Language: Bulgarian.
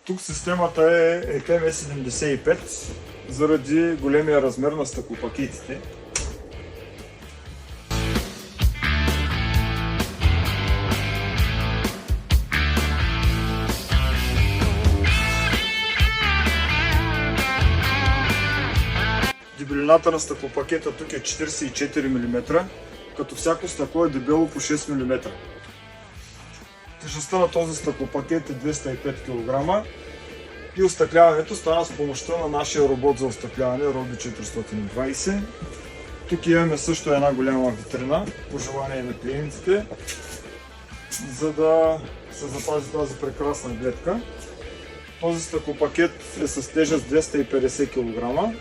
Тук системата е EPM75 заради големия размер на стъклопакетите. Дебелината на стъклопакета тук е 44 мм, като всяко стъкло е дебело по 6 мм. Тежестта на този стъклопакет е 205 кг и остъкляването стана с помощта на нашия робот за остъкляване Robi 420. Тук имаме също една голяма витрина, по желание на клиентите, за да се запази тази прекрасна гледка. Този стъклопакет е с тежест 250 кг.